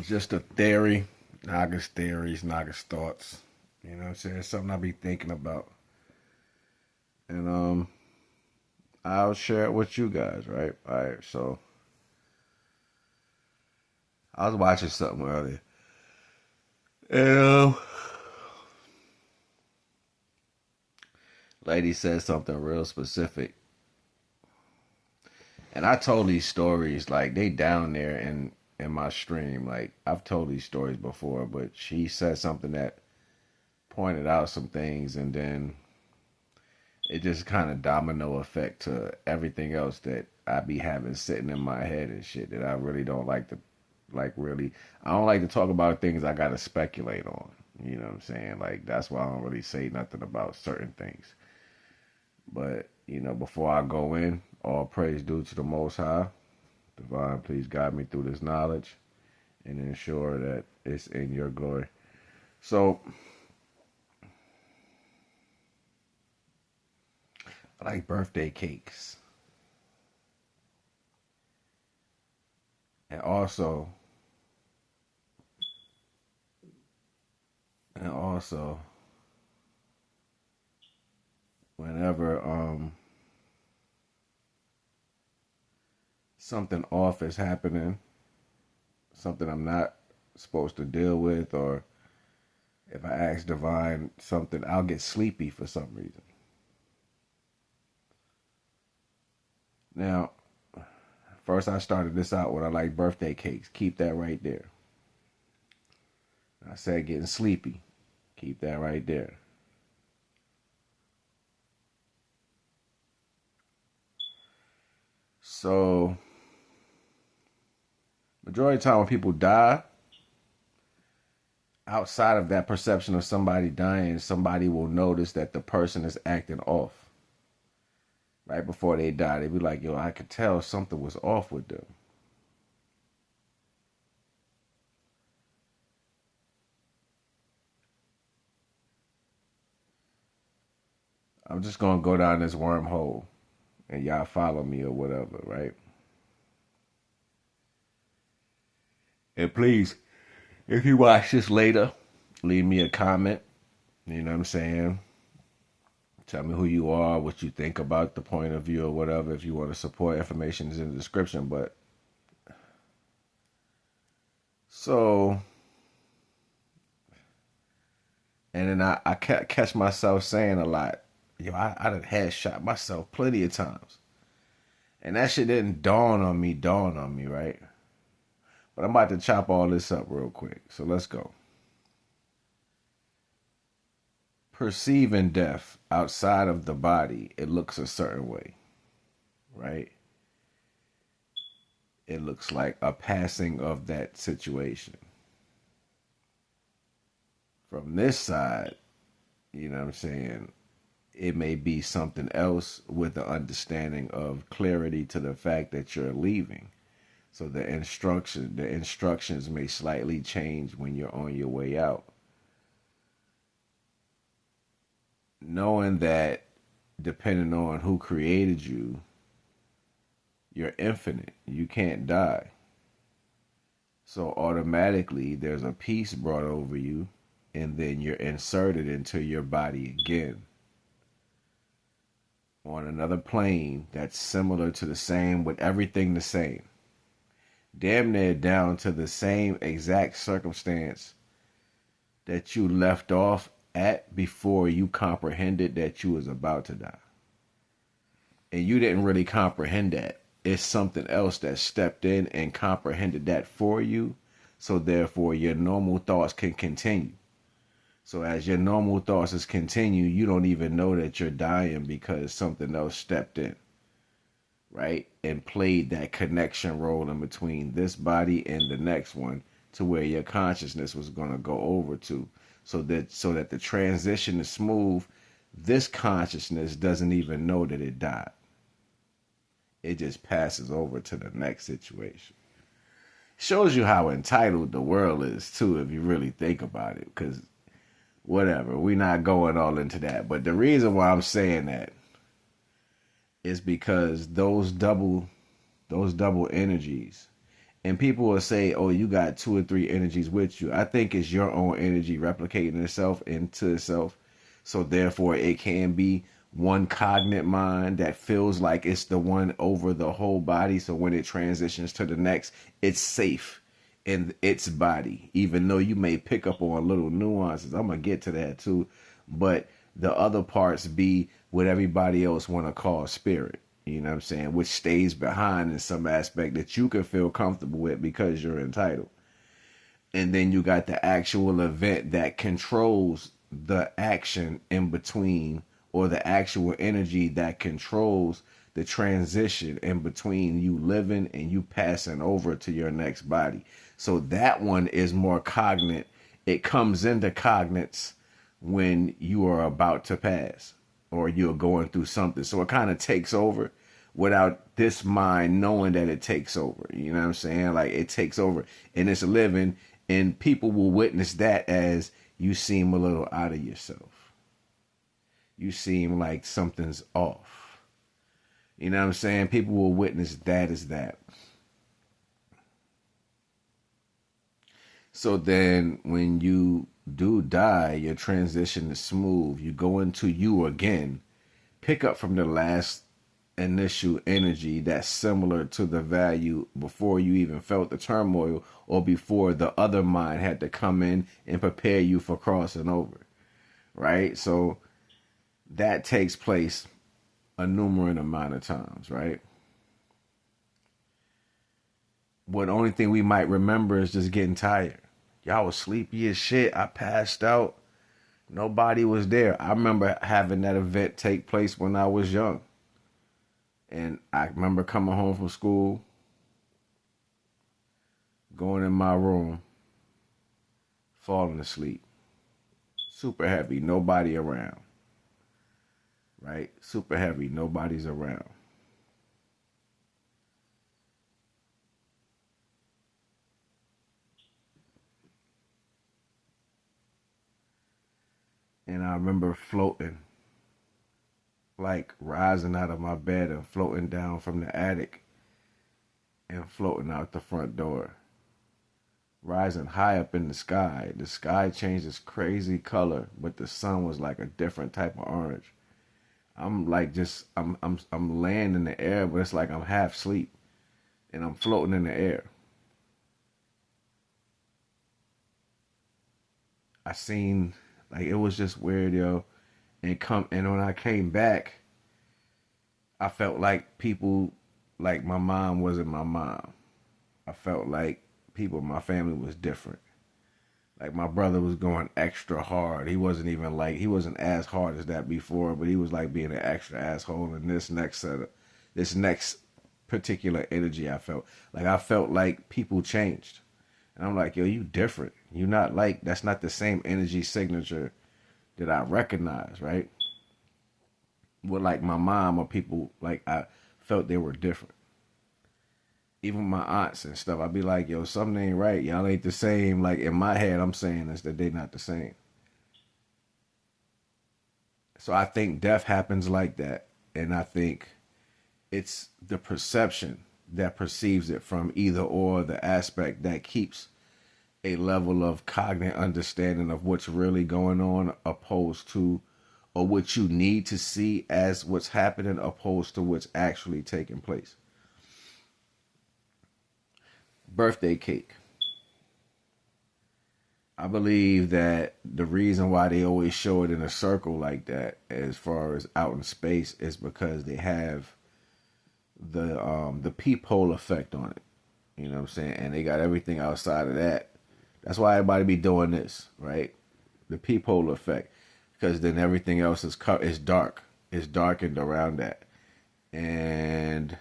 just a theory, Naga's theories, Naga's thoughts. You know what I'm saying? It's something I be thinking about. And I'll share it with you guys, right? Alright, so I was watching something earlier. And lady said something real specific. And I told these stories like they down there in my stream. Like I've told these stories before, but she said something that pointed out some things, and then it just kind of domino effect to everything else that I be having sitting in my head and shit that I really don't like to really. I don't like to talk about things I gotta speculate on. You know what I'm saying? Like that's why I don't really say nothing about certain things. But before I go in, all praise due to the Most High. Divine, please guide me through this knowledge and ensure that it's in your glory. So, I like birthday cakes. And also, whenever something off is happening, something I'm not supposed to deal with, or if I ask Divine something, I'll get sleepy for some reason. Now, first I started this out with I like birthday cakes. Keep that right there. I said getting sleepy. Keep that right there. So, majority of the time when people die, outside of that perception of somebody dying, somebody will notice that the person is acting off. Right before they die, they be like, yo, I could tell something was off with them. I'm just going to go down this wormhole and y'all follow me or whatever, right? And please, if you watch this later, leave me a comment. You know what I'm saying? Tell me who you are, what you think about the point of view or whatever. If you want to support, information is in the description. But so, and then I catch myself saying a lot. Yo, I done headshot myself plenty of times. And that shit didn't dawn on me, right? But I'm about to chop all this up real quick. So let's go. Perceiving death outside of the body, it looks a certain way, right? It looks like a passing of that situation. From this side, you know what I'm saying, it may be something else with the understanding of clarity to the fact that you're leaving. So the instructions may slightly change when you're on your way out. Knowing that depending on who created you, you're infinite. You can't die. So automatically there's a peace brought over you, and then you're inserted into your body again on another plane that's similar to the same, with everything the same. Damn near down to the same exact circumstance that you left off at before you comprehended that you was about to die. And you didn't really comprehend that. It's something else that stepped in and comprehended that for you. So therefore your normal thoughts can continue. So as your normal thoughts is continue, you don't even know that you're dying because something else stepped in, right? And played that connection role in between this body and the next one, to where your consciousness was going to go over to, so that the transition is smooth. This consciousness doesn't even know that it died. It just passes over to the next situation. Shows you how entitled the world is too, if you really think about it. Because whatever, we're not going all into that. But the reason why I'm saying that is because those double energies, And people will say, oh, you got two or three energies with you. I think it's your own energy replicating itself into itself. So therefore, it can be one cognate mind that feels like it's the one over the whole body. So when it transitions to the next, it's safe in its body, even though you may pick up on little nuances. I'm going to get to that too. But the other parts be what everybody else want to call spirit. You know what I'm saying? Which stays behind in some aspect that you can feel comfortable with because you're entitled. And then you got the actual event that controls the action in between, or the actual energy that controls the transition in between you living and you passing over to your next body. So that one is more cognate. It comes into cognates when you are about to pass or you're going through something. So it kind of takes over without this mind knowing that it takes over. You know what I'm saying? Like it takes over and it's living, and people will witness that as you seem a little out of yourself. You seem like something's off. You know what I'm saying? People will witness that as that. So then when you do die, your transition is smooth. You go into you again, pick up from the last initial energy that's similar to the value before you even felt the turmoil, or before the other mind had to come in and prepare you for crossing over. Right? So that takes place a numerous amount of times, right? What only thing we might remember is just getting tired. Y'all was sleepy as shit. I passed out. Nobody was there. I remember having that event take place when I was young. And I remember coming home from school, going in my room, falling asleep. Super heavy, nobody around. Right? Super heavy, nobody's around. And I remember floating, like rising out of my bed and floating down from the attic and floating out the front door. Rising high up in the sky. The sky changed this crazy color, but the sun was like a different type of orange. I'm like I'm laying in the air, but it's like I'm half asleep and I'm floating in the air. I seen, like, it was just weird, yo. And when I came back, I felt like people, like my mom wasn't my mom. I felt like people, my family was different. Like my brother was going extra hard. He wasn't as hard as that before, but he was like being an extra asshole in this next setup, this next particular energy I felt. Like I felt like people changed. And I'm like, yo, you different. You not like, that's not the same energy signature that I recognize, right? With like my mom or people, like I felt they were different. Even my aunts and stuff, I'd be like, yo, something ain't right. Y'all ain't the same. Like in my head, I'm saying is that they not the same. So I think death happens like that. And I think it's the perception that perceives it from either or the aspect that keeps a level of cognitive understanding of what's really going on, opposed to, or what you need to see as what's happening, opposed to what's actually taking place. Birthday cake. I believe that the reason why they always show it in a circle like that, as far as out in space, is because they have the peephole effect on it. You know what I'm saying? And they got everything outside of that. That's why everybody be doing this, right? The peephole effect, because then everything else is dark. It's darkened around that, and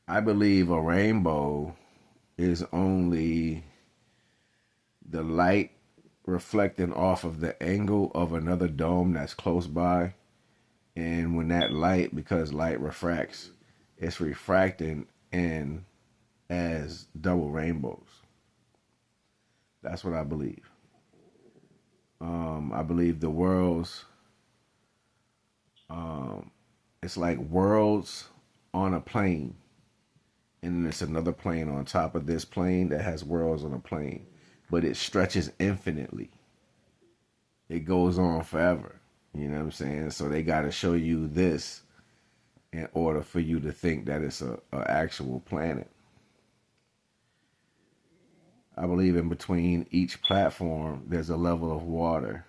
I believe a rainbow is only the light reflecting off of the angle of another dome that's close by. And when that light, because light refracts, it's refracting in as double rainbows. That's what I believe. I believe the worlds, it's like worlds on a plane, and then it's another plane on top of this plane that has worlds on a plane, but it stretches infinitely. It goes on forever. You know what I'm saying? So they got to show you this in order for you to think that it's a actual planet. I believe in between each platform there's a level of water.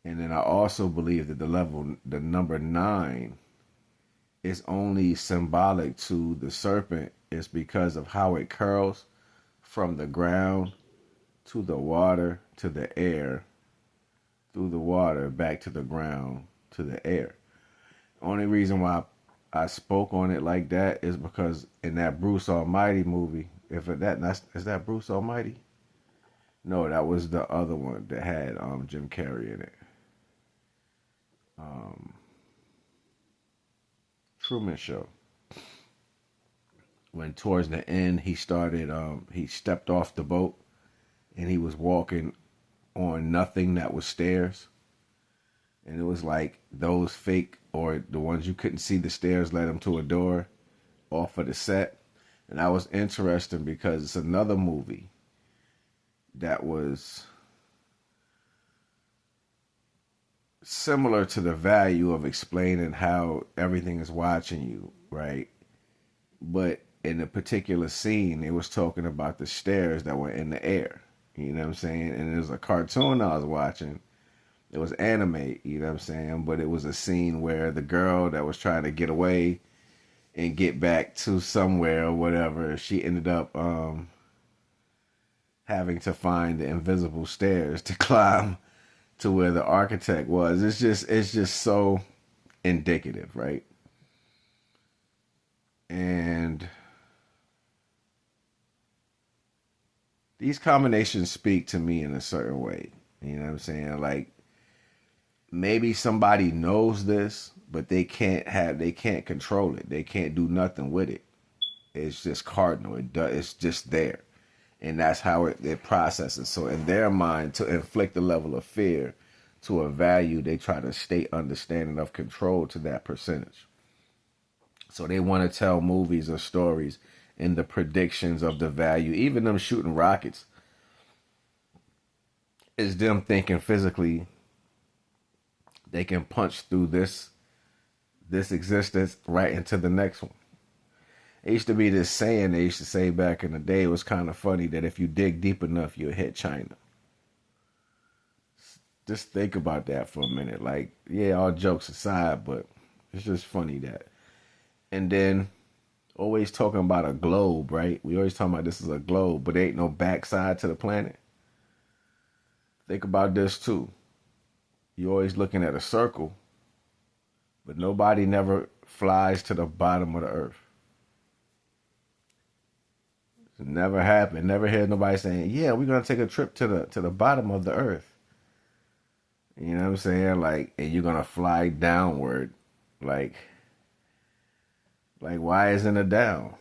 And then I also believe that the number 9 is only symbolic to the serpent. It's because of how it curls from the ground to the water to the air, through the water back to the ground to the air. Only reason why I spoke on it like that is because in that Bruce Almighty movie, is that Bruce Almighty? No, that was the other one that had Jim Carrey in it. Truman Show. When towards the end he stepped off the boat and he was walking on nothing that was stairs. And it was like those fake, or the ones you couldn't see the stairs led him to a door off of the set. And that was interesting because it's another movie that was similar to the value of explaining how everything is watching you, right? But in a particular scene, it was talking about the stairs that were in the air. You know what I'm saying? And it was a cartoon I was watching. It was anime, you know what I'm saying? But it was a scene where the girl that was trying to get away and get back to somewhere or whatever, she ended up having to find the invisible stairs to climb to where the architect was. It's just so indicative, right? And these combinations speak to me in a certain way. You know what I'm saying? Like, maybe somebody knows this, but they can't control it. They can't do nothing with it. It's just cardinal. It's just there. And that's how it processes. So in their mind, to inflict a level of fear to a value, they try to stay understanding of control to that percentage. So they want to tell movies or stories in the predictions of the value. Even them shooting rockets is them thinking physically they can punch through this existence right into the next one. It used to be this saying they used to say back in the day. It was kind of funny that if you dig deep enough, you'll hit China. Just think about that for a minute. Like, yeah, all jokes aside, but it's just funny that. And then always talking about a globe, right? We always talking about this is a globe, but there ain't no backside to the planet. Think about this too. You're always looking at a circle, but nobody never flies to the bottom of the earth. It never happened. Never heard nobody saying, "Yeah, we're gonna take a trip to the bottom of the earth." You know what I'm saying? Like, and you're gonna fly downward. Like why isn't it down?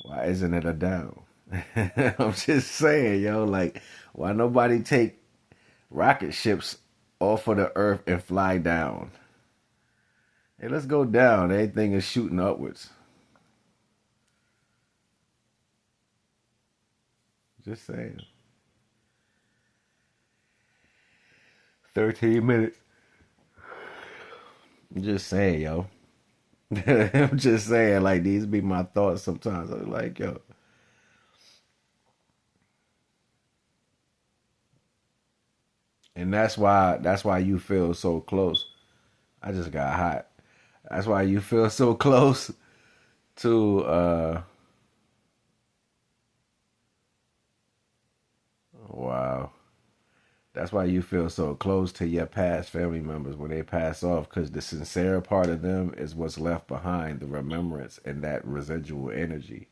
Why isn't it a down? I'm just saying, yo. Like, why nobody take rocket ships off of the earth and fly down? Hey, let's go down. Everything is shooting upwards. Just saying. 13 minutes. I'm just saying, yo. I'm just saying, like, these be my thoughts sometimes. I'm like, yo. And that's why you feel so close. I just got hot. That's why you feel so close to wow. That's why you feel so close to your past family members when they pass off, because the sincere part of them is what's left behind, the remembrance and that residual energy.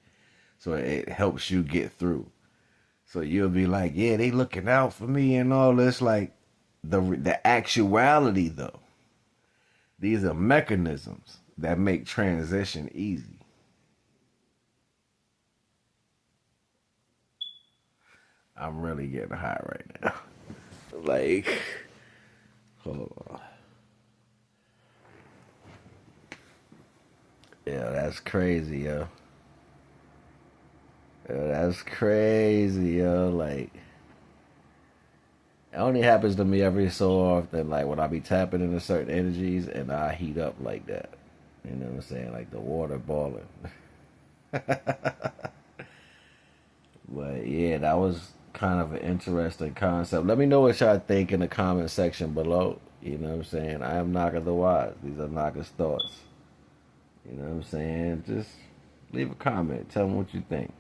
So it helps you get through. So you'll be like, yeah, they looking out for me and all this. Like, the actuality though, these are mechanisms that make transition easy. I'm really getting hot right now. Like, hold on. Yeah, that's crazy, yo. Yo, that's crazy, yo. Like, it only happens to me every so often, like when I be tapping into certain energies and I heat up like that. You know what I'm saying? Like the water boiling. But yeah, that was kind of an interesting concept. Let me know what y'all think in the comment section below. You know what I'm saying? I am Naga the Wise. These are Naga's thoughts. You know what I'm saying? Just leave a comment. Tell me what you think.